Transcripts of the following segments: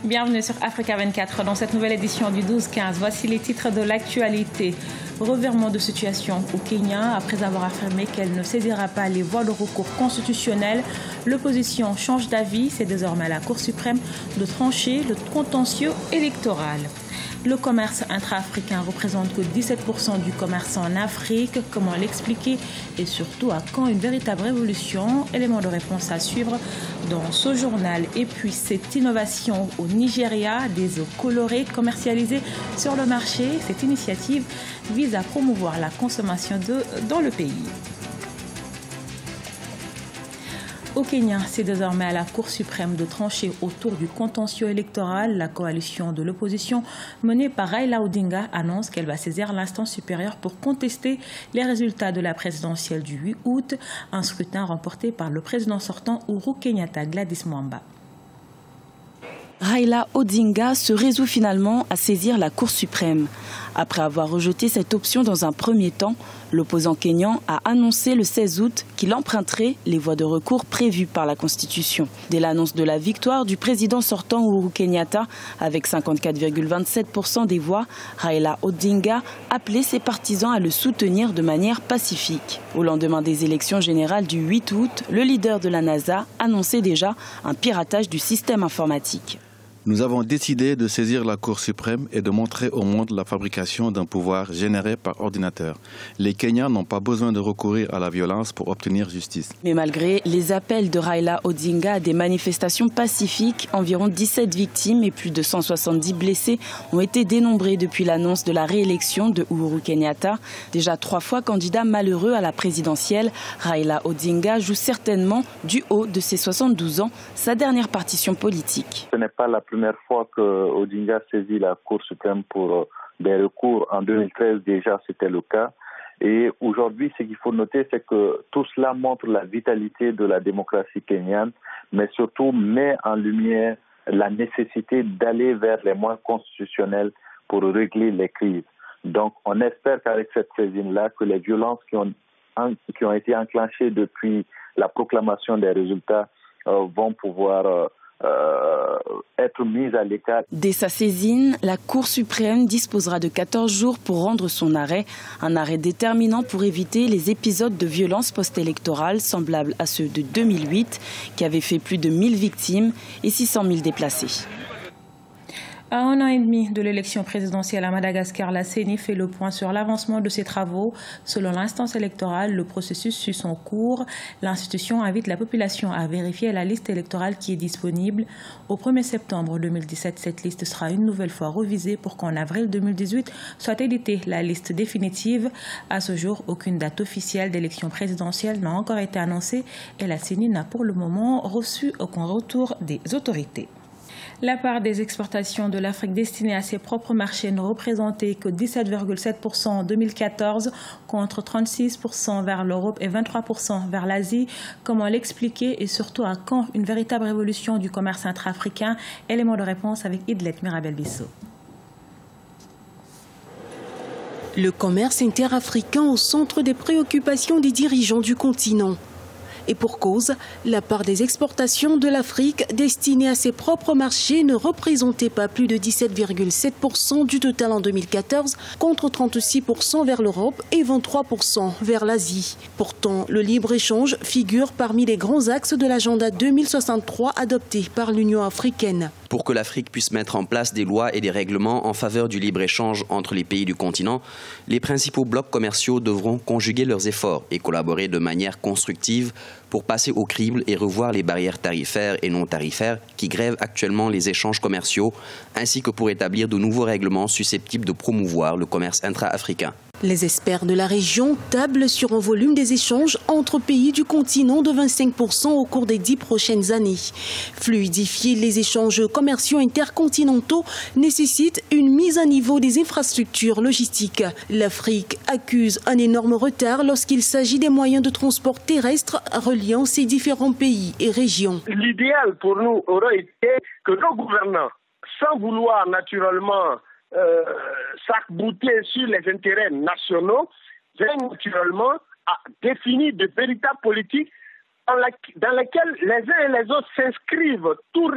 Bienvenue sur Africa 24 dans cette nouvelle édition du 12-15. Voici les titres de l'actualité. Revirement de situation au Kenya. Après avoir affirmé qu'elle ne saisira pas les voies de recours constitutionnels, l'opposition change d'avis. C'est désormais à la Cour suprême de trancher le contentieux électoral. Le commerce intra-africain représente que 17% du commerce en Afrique. Comment l'expliquer et surtout à quand une véritable révolution? Élément de réponse à suivre dans ce journal. Et puis cette innovation au Nigeria, des eaux colorées commercialisées sur le marché. Cette initiative vise à promouvoir la consommation d'eau dans le pays. Au Kenya, c'est désormais à la Cour suprême de trancher autour du contentieux électoral. La coalition de l'opposition menée par Raila Odinga annonce qu'elle va saisir l'instance supérieure pour contester les résultats de la présidentielle du 8 août, un scrutin remporté par le président sortant Uhuru Kenyatta. Gladys Mwamba. Raila Odinga se résout finalement à saisir la Cour suprême. Après avoir rejeté cette option dans un premier temps, l'opposant kényan a annoncé le 16 août qu'il emprunterait les voies de recours prévues par la Constitution. Dès l'annonce de la victoire du président sortant Uhuru Kenyatta, avec 54,27% des voix, Raila Odinga appelait ses partisans à le soutenir de manière pacifique. Au lendemain des élections générales du 8 août, le leader de la NASA annonçait déjà un piratage du système informatique. Nous avons décidé de saisir la Cour suprême et de montrer au monde la fabrication d'un pouvoir généré par ordinateur. Les Kenyans n'ont pas besoin de recourir à la violence pour obtenir justice. Mais malgré les appels de Raila Odinga à des manifestations pacifiques, environ 17 victimes et plus de 170 blessés ont été dénombrés depuis l'annonce de la réélection de Uhuru Kenyatta. Déjà 3 fois candidat malheureux à la présidentielle, Raila Odinga joue certainement, du haut de ses 72 ans, sa dernière partition politique. Ce n'est pas la première fois que Odinga saisit la Cour suprême pour des recours. En 2013 déjà c'était le cas. Et aujourd'hui, ce qu'il faut noter, c'est que tout cela montre la vitalité de la démocratie kenyane, mais surtout met en lumière la nécessité d'aller vers les moyens constitutionnels pour régler les crises. Donc on espère qu'avec cette saisine-là, que les violences qui ont été enclenchées depuis la proclamation des résultats vont pouvoir être mise à l'écart. Dès sa saisine, la Cour suprême disposera de 14 jours pour rendre son arrêt, un arrêt déterminant pour éviter les épisodes de violence post-électorale semblables à ceux de 2008 qui avaient fait plus de 1000 victimes et 600 000 déplacés. À 1 an et demi de l'élection présidentielle à Madagascar, la CENI fait le point sur l'avancement de ses travaux. Selon l'instance électorale, le processus suit son cours. L'institution invite la population à vérifier la liste électorale qui est disponible. Au 1er septembre 2017, cette liste sera une nouvelle fois revisée pour qu'en avril 2018 soit éditée la liste définitive. À ce jour, aucune date officielle d'élection présidentielle n'a encore été annoncée et la CENI n'a pour le moment reçu aucun retour des autorités. La part des exportations de l'Afrique destinées à ses propres marchés ne représentait que 17,7% en 2014 contre 36% vers l'Europe et 23% vers l'Asie. Comment l'expliquer et surtout à quand une véritable révolution du commerce intra-africain? Élément de réponse avec Idlet Mirabel-Bissau. Le commerce interafricain au centre des préoccupations des dirigeants du continent. Et pour cause, la part des exportations de l'Afrique destinées à ses propres marchés ne représentait pas plus de 17,7% du total en 2014 contre 36% vers l'Europe et 23% vers l'Asie. Pourtant, le libre-échange figure parmi les grands axes de l'agenda 2063 adopté par l'Union africaine. Pour que l'Afrique puisse mettre en place des lois et des règlements en faveur du libre-échange entre les pays du continent, les principaux blocs commerciaux devront conjuguer leurs efforts et collaborer de manière constructive pour passer au crible et revoir les barrières tarifaires et non tarifaires qui grèvent actuellement les échanges commerciaux, ainsi que pour établir de nouveaux règlements susceptibles de promouvoir le commerce intra-africain. Les experts de la région tablent sur un volume des échanges entre pays du continent de 25% au cours des 10 prochaines années. Fluidifier les échanges commerciaux intercontinentaux nécessite une mise à niveau des infrastructures logistiques. L'Afrique accuse un énorme retard lorsqu'il s'agit des moyens de transport terrestre reliant ces différents pays et régions. L'idéal pour nous aurait été que nos gouvernants, sans vouloir naturellement s'arc-bouter sur les intérêts nationaux, viennent naturellement à définir de véritables politiques dans lesquelles les uns et les autres s'inscrivent tout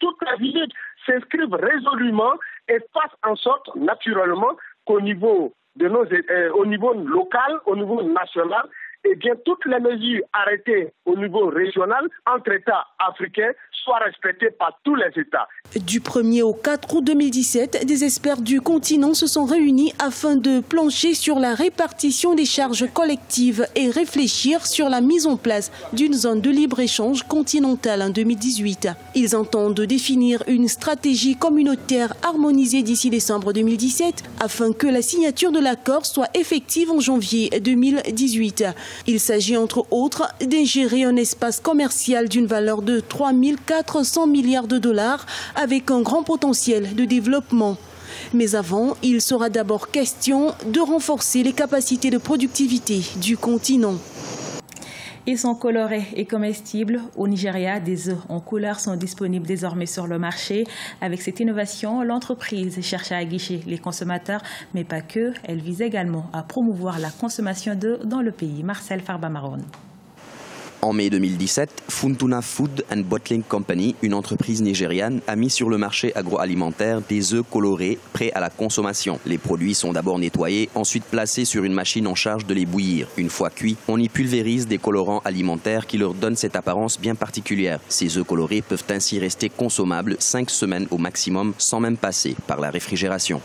toutes les visites s'inscrivent résolument et fassent en sorte, naturellement, qu'au niveau au niveau local, au niveau national, eh bien, toutes les mesures arrêtées au niveau régional entre États africains soient respectées par tous les États. Du 1er au 4 août 2017, des experts du continent se sont réunis afin de plancher sur la répartition des charges collectives et réfléchir sur la mise en place d'une zone de libre-échange continentale en 2018. Ils entendent définir une stratégie communautaire harmonisée d'ici décembre 2017 afin que la signature de l'accord soit effective en janvier 2018. Il s'agit entre autres d'ingérer un espace commercial d'une valeur de 3 400 milliards de dollars avec un grand potentiel de développement. Mais avant, il sera d'abord question de renforcer les capacités de productivité du continent. Ils sont colorés et comestibles. Au Nigeria, des œufs en couleur sont disponibles désormais sur le marché. Avec cette innovation, l'entreprise cherche à aguicher les consommateurs, mais pas que. Elle vise également à promouvoir la consommation d'œufs dans le pays. Marcel Farba-Maron. En mai 2017, Funtuna Food and Bottling Company, une entreprise nigériane, a mis sur le marché agroalimentaire des œufs colorés prêts à la consommation. Les produits sont d'abord nettoyés, ensuite placés sur une machine en charge de les bouillir. Une fois cuits, on y pulvérise des colorants alimentaires qui leur donnent cette apparence bien particulière. Ces œufs colorés peuvent ainsi rester consommables 5 semaines au maximum sans même passer par la réfrigération.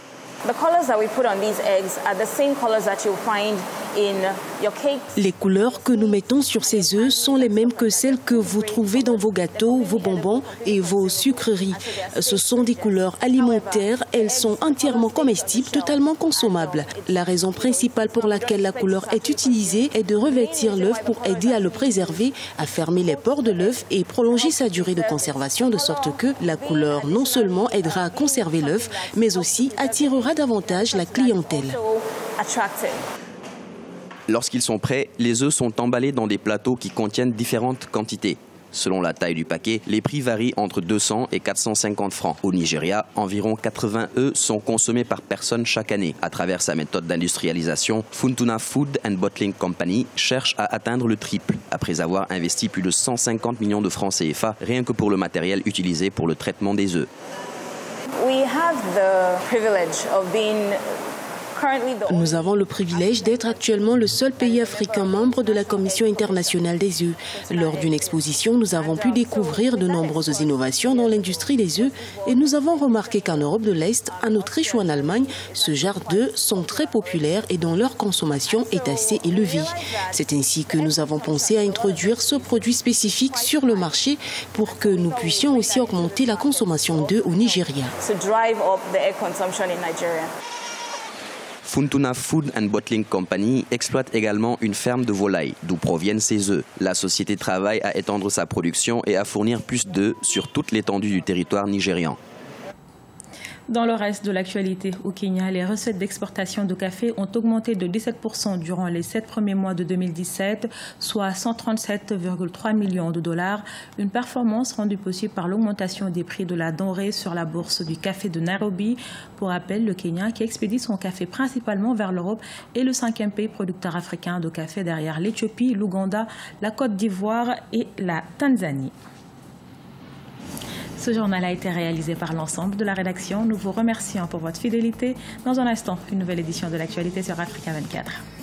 Les couleurs que nous mettons sur ces œufs sont les mêmes que celles que vous trouvez dans vos gâteaux, vos bonbons et vos sucreries. Ce sont des couleurs alimentaires, elles sont entièrement comestibles, totalement consommables. La raison principale pour laquelle la couleur est utilisée est de revêtir l'œuf pour aider à le préserver, à fermer les pores de l'œuf et prolonger sa durée de conservation de sorte que la couleur non seulement aidera à conserver l'œuf, mais aussi attirera davantage la clientèle. Lorsqu'ils sont prêts, les œufs sont emballés dans des plateaux qui contiennent différentes quantités. Selon la taille du paquet, les prix varient entre 200 et 450 francs. Au Nigeria, environ 80 œufs sont consommés par personne chaque année. À travers sa méthode d'industrialisation, Funtuna Food and Bottling Company cherche à atteindre le triple, après avoir investi plus de 150 millions de francs CFA rien que pour le matériel utilisé pour le traitement des œufs. Nous avons le privilège d'être actuellement le seul pays africain membre de la Commission internationale des œufs. Lors d'une exposition, nous avons pu découvrir de nombreuses innovations dans l'industrie des œufs et nous avons remarqué qu'en Europe de l'Est, en Autriche ou en Allemagne, ce genre d'œufs sont très populaires et dont leur consommation est assez élevée. C'est ainsi que nous avons pensé à introduire ce produit spécifique sur le marché pour que nous puissions aussi augmenter la consommation d'œufs au Nigeria. Funtuna Food and Bottling Company exploite également une ferme de volailles, d'où proviennent ces œufs. La société travaille à étendre sa production et à fournir plus d'œufs sur toute l'étendue du territoire nigérian. Dans le reste de l'actualité, au Kenya, les recettes d'exportation de café ont augmenté de 17% durant les 7 premiers mois de 2017, soit 137,3 millions de dollars. Une performance rendue possible par l'augmentation des prix de la denrée sur la bourse du café de Nairobi. Pour rappel, le Kenya, qui expédie son café principalement vers l'Europe, est le 5e pays producteur africain de café derrière l'Éthiopie, l'Ouganda, la Côte d'Ivoire et la Tanzanie. Ce journal a été réalisé par l'ensemble de la rédaction. Nous vous remercions pour votre fidélité. Dans un instant, une nouvelle édition de l'actualité sur Africa 24.